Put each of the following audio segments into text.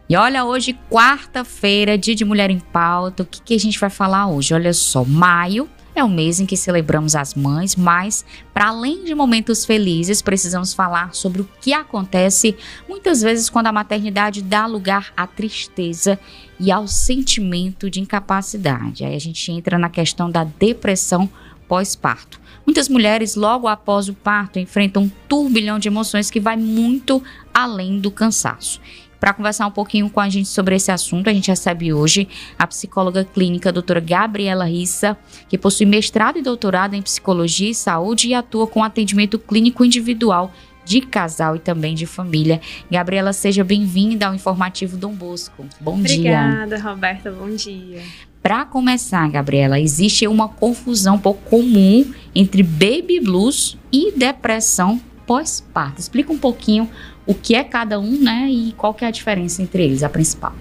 E olha, hoje, quarta-feira, dia de Mulher em Pauta. O que a gente vai falar hoje? Olha só, maio é o mês em que celebramos as mães, mas, para além de momentos felizes, precisamos falar sobre o que acontece muitas vezes quando a maternidade dá lugar à tristeza e ao sentimento de incapacidade. Aí a gente entra na questão da depressão pós-parto. Muitas mulheres, logo após o parto, enfrentam um turbilhão de emoções que vai muito além do cansaço. Para conversar um pouquinho com a gente sobre esse assunto, a gente recebe hoje a psicóloga clínica, a doutora Gabriela Rissa, que possui mestrado e doutorado em psicologia e saúde e atua com atendimento clínico individual de casal e também de família. Gabriela, seja bem-vinda ao Informativo Dom Bosco. Bom dia. Obrigada, Roberta. Bom dia. Para começar, Gabriela, existe uma confusão um pouco comum entre baby blues e depressão pós-parto. Explica um pouquinho o que é cada um, né, e qual que é a diferença entre eles, a principal.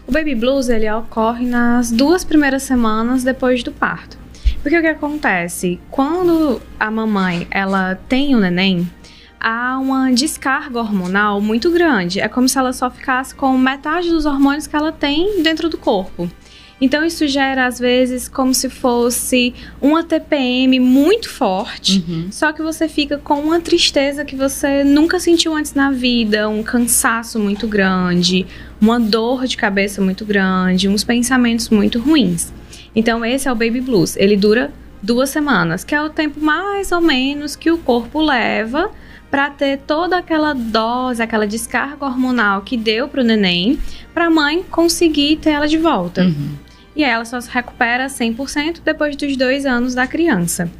O baby blues, ele ocorre nas 2 primeiras semanas depois do parto. Porque o que acontece? Quando a mamãe, ela tem o neném, há uma descarga hormonal muito grande. É como se ela só ficasse com metade dos hormônios que ela tem dentro do corpo. Então isso gera, às vezes, como se fosse uma TPM muito forte, só que você fica com uma tristeza que você nunca sentiu antes na vida, um cansaço muito grande, uma dor de cabeça muito grande, uns pensamentos muito ruins. Então esse é o baby blues, ele dura 2 semanas, que é o tempo mais ou menos que o corpo leva para ter toda aquela dose, aquela descarga hormonal que deu para o neném, para a mãe conseguir ter ela de volta. E aí ela só se recupera 100% depois dos 2 anos da criança.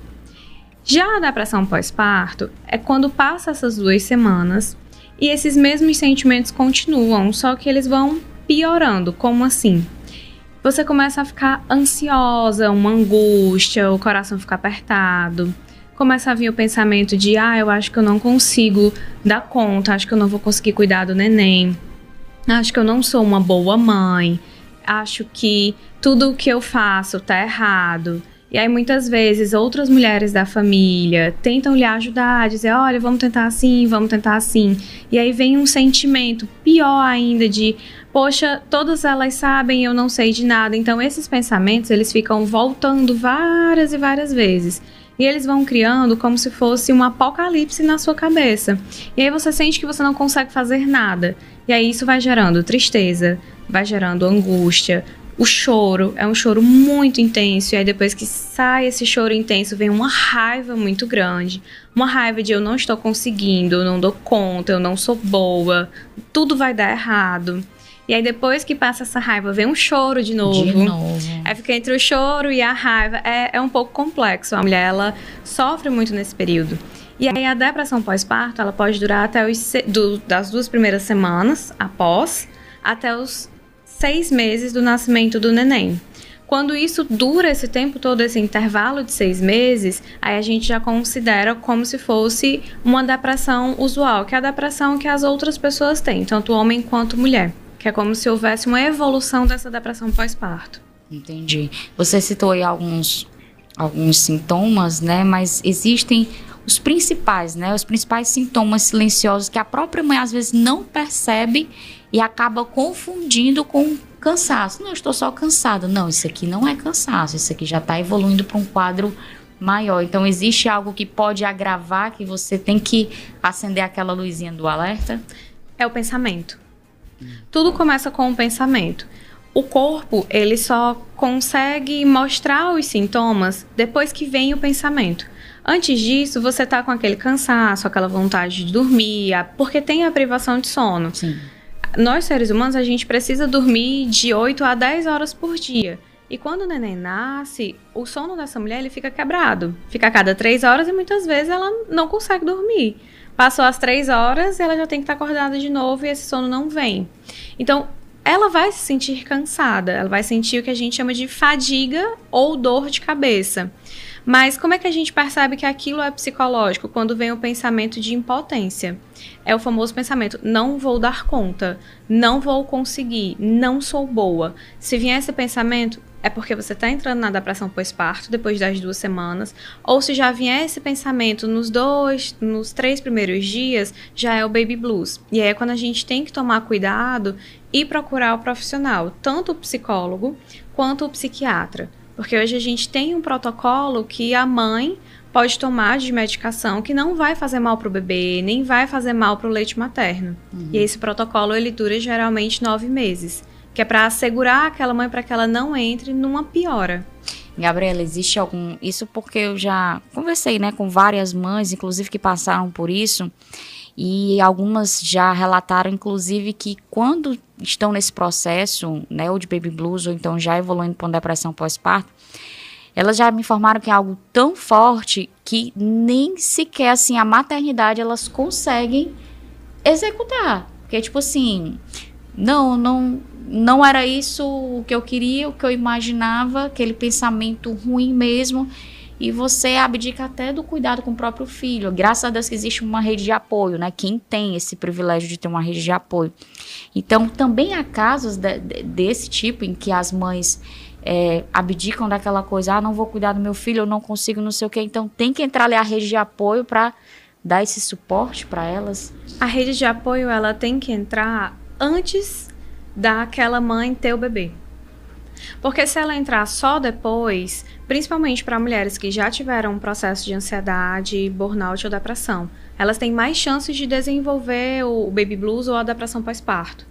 Já a depressão pós-parto é quando passa essas 2 semanas e esses mesmos sentimentos continuam, só que eles vão piorando. Como assim? Você começa a ficar ansiosa, uma angústia, o coração fica apertado. Começa a vir o pensamento de, eu acho que eu não consigo dar conta, acho que eu não vou conseguir cuidar do neném, acho que eu não sou uma boa mãe, acho que tudo o que eu faço tá errado. E aí muitas vezes outras mulheres da família tentam lhe ajudar, dizer, olha, vamos tentar assim, vamos tentar assim. E aí vem um sentimento pior ainda de, poxa, todas elas sabem e eu não sei de nada. Então esses pensamentos, eles ficam voltando várias e várias vezes. E eles vão criando como se fosse um apocalipse na sua cabeça. E aí você sente que você não consegue fazer nada. E aí isso vai gerando tristeza, vai gerando angústia. O choro é um choro muito intenso. E aí depois que sai esse choro intenso, vem uma raiva muito grande. Uma raiva de eu não estou conseguindo, eu não dou conta, eu não sou boa. Tudo vai dar errado. E aí depois que passa essa raiva, vem um choro de novo. Aí fica entre o choro e a raiva. É um pouco complexo. A mulher, ela sofre muito nesse período. E aí a depressão pós-parto, ela pode durar até das 2 primeiras semanas após, até os 6 meses do nascimento do neném. Quando isso dura esse tempo todo, esse intervalo de 6 meses, aí a gente já considera como se fosse uma depressão usual, que é a depressão que as outras pessoas têm, tanto homem quanto mulher. Que é como se houvesse uma evolução dessa depressão pós-parto. Entendi. Você citou aí alguns sintomas, né? Mas existem os principais, né? Os principais sintomas silenciosos que a própria mãe às vezes não percebe e acaba confundindo com cansaço. Não, eu estou só cansada. Não, isso aqui não é cansaço. Isso aqui já está evoluindo para um quadro maior. Então, existe algo que pode agravar, que você tem que acender aquela luzinha do alerta? É o pensamento. Tudo começa com o pensamento. O corpo, ele só consegue mostrar os sintomas depois que vem o pensamento. Antes disso, você tá com aquele cansaço, aquela vontade de dormir, porque tem a privação de sono. Sim. Nós, seres humanos, a gente precisa dormir de 8 a 10 horas por dia. E quando o neném nasce, o sono dessa mulher, ele fica quebrado. Fica a cada 3 horas e muitas vezes ela não consegue dormir. Passou as 3 horas, ela já tem que estar acordada de novo e esse sono não vem. Então, ela vai se sentir cansada, ela vai sentir o que a gente chama de fadiga ou dor de cabeça. Mas como é que a gente percebe que aquilo é psicológico? Quando vem o pensamento de impotência. É o famoso pensamento, não vou dar conta, não vou conseguir, não sou boa. Se vier esse pensamento, é porque você está entrando na depressão pós-parto depois das 2 semanas, ou se já vier esse pensamento nos 3 primeiros dias, já é o baby blues. E aí é quando a gente tem que tomar cuidado e procurar o profissional, tanto o psicólogo quanto o psiquiatra. Porque hoje a gente tem um protocolo que a mãe pode tomar de medicação que não vai fazer mal para o bebê, nem vai fazer mal para o leite materno. E esse protocolo, ele dura geralmente 9 meses, que é para assegurar aquela mãe para que ela não entre numa piora. Gabriela, existe algum... Isso porque eu já conversei, né, com várias mães, inclusive que passaram por isso, e algumas já relataram, inclusive, que quando estão nesse processo, né, ou de baby blues, ou então já evoluindo para uma depressão pós-parto, elas já me informaram que é algo tão forte que nem sequer, assim, a maternidade elas conseguem executar. Porque, tipo assim, não era isso o que eu queria, o que eu imaginava, aquele pensamento ruim mesmo, e você abdica até do cuidado com o próprio filho. Graças a Deus que existe uma rede de apoio, né? Quem tem esse privilégio de ter uma rede de apoio. Então, também há casos desse tipo em que as mães abdicam daquela coisa, não vou cuidar do meu filho, eu não consigo, não sei o quê. Então, tem que entrar ali a rede de apoio para dar esse suporte para elas. A rede de apoio, ela tem que entrar antes daquela mãe ter o bebê. Porque se ela entrar só depois, principalmente para mulheres que já tiveram um processo de ansiedade, burnout ou depressão, elas têm mais chances de desenvolver o baby blues ou a depressão pós-parto.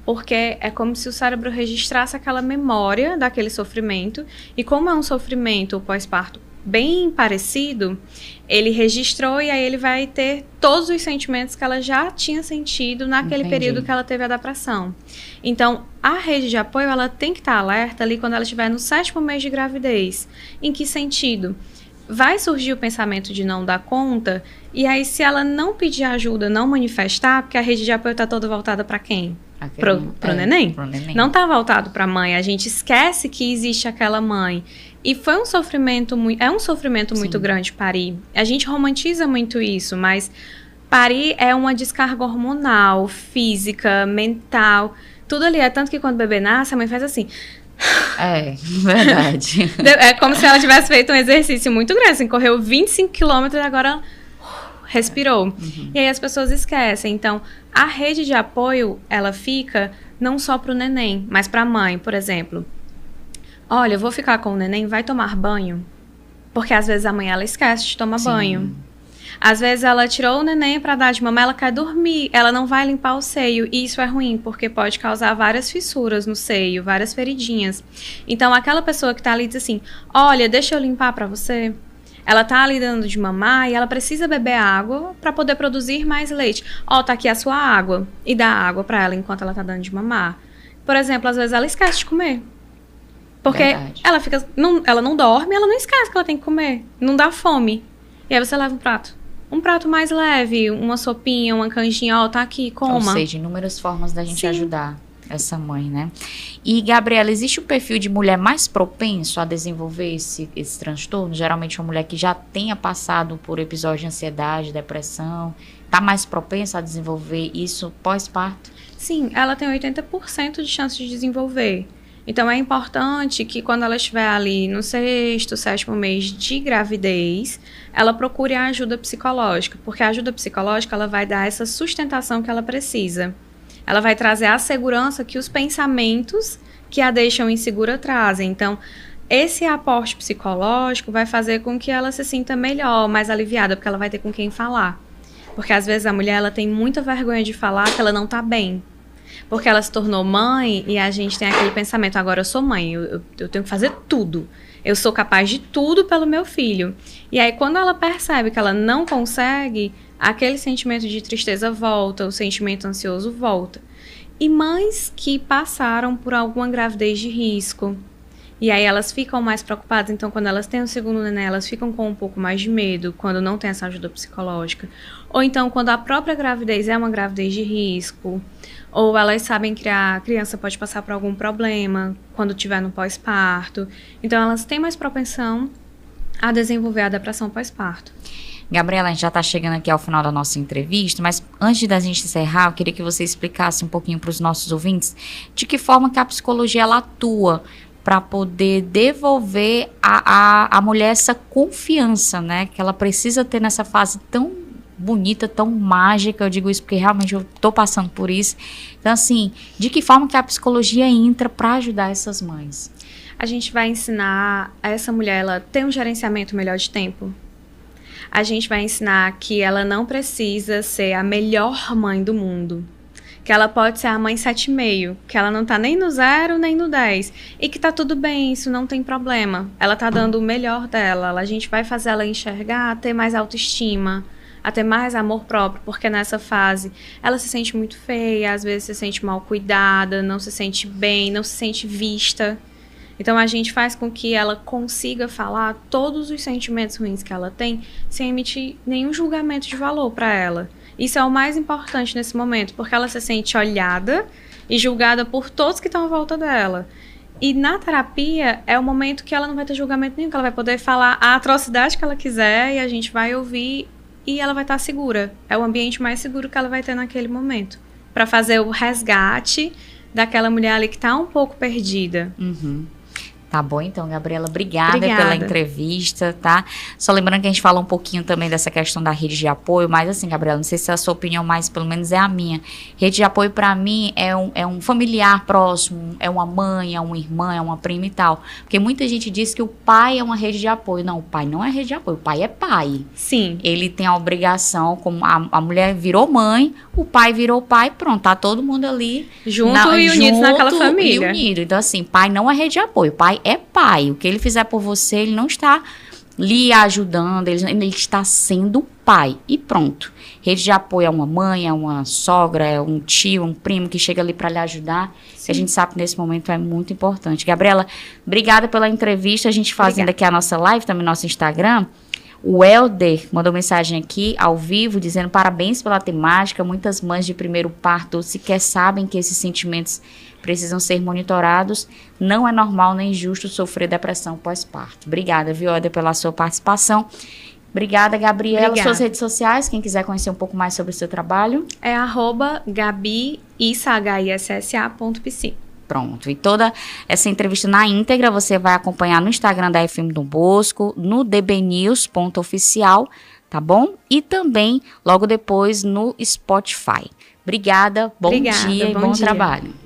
Porque é como se o cérebro registrasse aquela memória daquele sofrimento, e como é um sofrimento pós-parto bem parecido, ele registrou e aí ele vai ter todos os sentimentos que ela já tinha sentido naquele período que ela teve a depressão. Então, a rede de apoio, ela tem que estar alerta ali quando ela estiver no 7º mês de gravidez. Em que sentido? Vai surgir o pensamento de não dar conta, e aí se ela não pedir ajuda, não manifestar, porque a rede de apoio está toda voltada para quem? Pro neném? Pro neném. Não está voltado para a mãe. A gente esquece que existe aquela mãe. E foi um sofrimento muito grande parir. A gente romantiza muito isso, mas parir é uma descarga hormonal, física, mental, tudo ali. É tanto que quando o bebê nasce, a mãe faz assim. É, verdade. É como se ela tivesse feito um exercício muito grande, assim, correu 25 quilômetros e agora respirou. E aí as pessoas esquecem. Então, a rede de apoio, ela fica não só para o neném, mas para a mãe, por exemplo. Olha, eu vou ficar com o neném, vai tomar banho. Porque às vezes a mãe, ela esquece de tomar banho. Às vezes ela tirou o neném para dar de mamar, ela quer dormir, ela não vai limpar o seio. E isso é ruim, porque pode causar várias fissuras no seio, várias feridinhas. Então, aquela pessoa que tá ali diz assim, olha, deixa eu limpar para você. Ela tá ali dando de mamar e ela precisa beber água para poder produzir mais leite. Ó, tá aqui a sua água. E dá água para ela enquanto ela tá dando de mamar. Por exemplo, às vezes ela esquece de comer. Porque ela não dorme, ela não esquece que ela tem que comer. Não dá fome. E aí você leva um prato. Um prato mais leve, uma sopinha, uma canjinha, ó, tá aqui, coma. Ou seja, inúmeras formas da gente ajudar essa mãe, né? E, Gabriela, existe um perfil de mulher mais propenso a desenvolver esse transtorno? Geralmente uma mulher que já tenha passado por episódio de ansiedade, depressão, tá mais propensa a desenvolver isso pós-parto? Sim, ela tem 80% de chance de desenvolver. Então, é importante que quando ela estiver ali no 6º, 7º mês de gravidez, ela procure a ajuda psicológica, porque a ajuda psicológica ela vai dar essa sustentação que ela precisa. Ela vai trazer a segurança que os pensamentos que a deixam insegura trazem. Então, esse aporte psicológico vai fazer com que ela se sinta melhor, mais aliviada, porque ela vai ter com quem falar. Porque, às vezes, a mulher ela tem muita vergonha de falar que ela não tá bem. Porque ela se tornou mãe e a gente tem aquele pensamento, agora eu sou mãe, eu tenho que fazer tudo. Eu sou capaz de tudo pelo meu filho. E aí, quando ela percebe que ela não consegue, aquele sentimento de tristeza volta, o sentimento ansioso volta. E mães que passaram por alguma gravidez de risco, e aí elas ficam mais preocupadas, então quando elas têm o 2º neném, elas ficam com um pouco mais de medo, quando não tem essa ajuda psicológica. Ou então quando a própria gravidez é uma gravidez de risco, ou elas sabem que a criança pode passar por algum problema quando estiver no pós-parto. Então elas têm mais propensão a desenvolver a depressão pós-parto. Gabriela, a gente já está chegando aqui ao final da nossa entrevista, mas antes da gente encerrar, eu queria que você explicasse um pouquinho para os nossos ouvintes de que forma que a psicologia ela atua para poder devolver a mulher essa confiança, né? Que ela precisa ter nessa fase tão bonita, tão mágica. Eu digo isso porque realmente eu tô passando por isso. Então, assim, de que forma que a psicologia entra para ajudar essas mães? A gente vai ensinar essa mulher ela ter um gerenciamento melhor de tempo. A gente vai ensinar que ela não precisa ser a melhor mãe do mundo. Que ela pode ser a mãe 7,5, que ela não tá nem no 0, nem no 10. E que tá tudo bem, isso não tem problema. Ela tá dando o melhor dela. A gente vai fazer ela enxergar, a ter mais autoestima, a ter mais amor próprio, porque nessa fase ela se sente muito feia, às vezes se sente mal cuidada, não se sente bem, não se sente vista. Então a gente faz com que ela consiga falar todos os sentimentos ruins que ela tem sem emitir nenhum julgamento de valor para ela. Isso é o mais importante nesse momento, porque ela se sente olhada e julgada por todos que estão à volta dela. E na terapia é o momento que ela não vai ter julgamento nenhum, que ela vai poder falar a atrocidade que ela quiser e a gente vai ouvir e ela vai estar segura. É o ambiente mais seguro que ela vai ter naquele momento, para fazer o resgate daquela mulher ali que está um pouco perdida. Uhum. Tá bom, então, Gabriela, obrigada pela entrevista, tá? Só lembrando que a gente fala um pouquinho também dessa questão da rede de apoio, mas assim, Gabriela, não sei se é a sua opinião, mas pelo menos é a minha. Rede de apoio, pra mim, é um familiar próximo, é uma mãe, é uma irmã, é uma prima e tal. Porque muita gente diz que o pai é uma rede de apoio. Não, o pai não é rede de apoio, o pai é pai. Sim. Ele tem a obrigação, como a mulher virou mãe, o pai virou pai, pronto, tá todo mundo ali junto e unidos naquela família. Unido. Então, assim, pai não é rede de apoio, pai é pai. O que ele fizer por você, ele não está lhe ajudando, ele está sendo pai. E pronto. Rede de apoio é uma mãe, é uma sogra, é um tio, um primo que chega ali para lhe ajudar. Que a gente sabe que nesse momento é muito importante. Gabriela, obrigada pela entrevista. A gente fazendo aqui a nossa live, também no nosso Instagram. O Helder mandou mensagem aqui, ao vivo, dizendo parabéns pela temática. Muitas mães de primeiro parto sequer sabem que esses sentimentos precisam ser monitorados. Não é normal nem justo sofrer depressão pós-parto. Obrigada, viu, Helder, pela sua participação. Obrigada, Gabriela. Obrigada. Suas redes sociais, quem quiser conhecer um pouco mais sobre o seu trabalho. É @gabiissa.psi. Pronto, e toda essa entrevista na íntegra você vai acompanhar no Instagram da FM Dom Bosco, no dbnews.oficial, tá bom? E também logo depois no Spotify. Obrigada, bom dia e bom trabalho.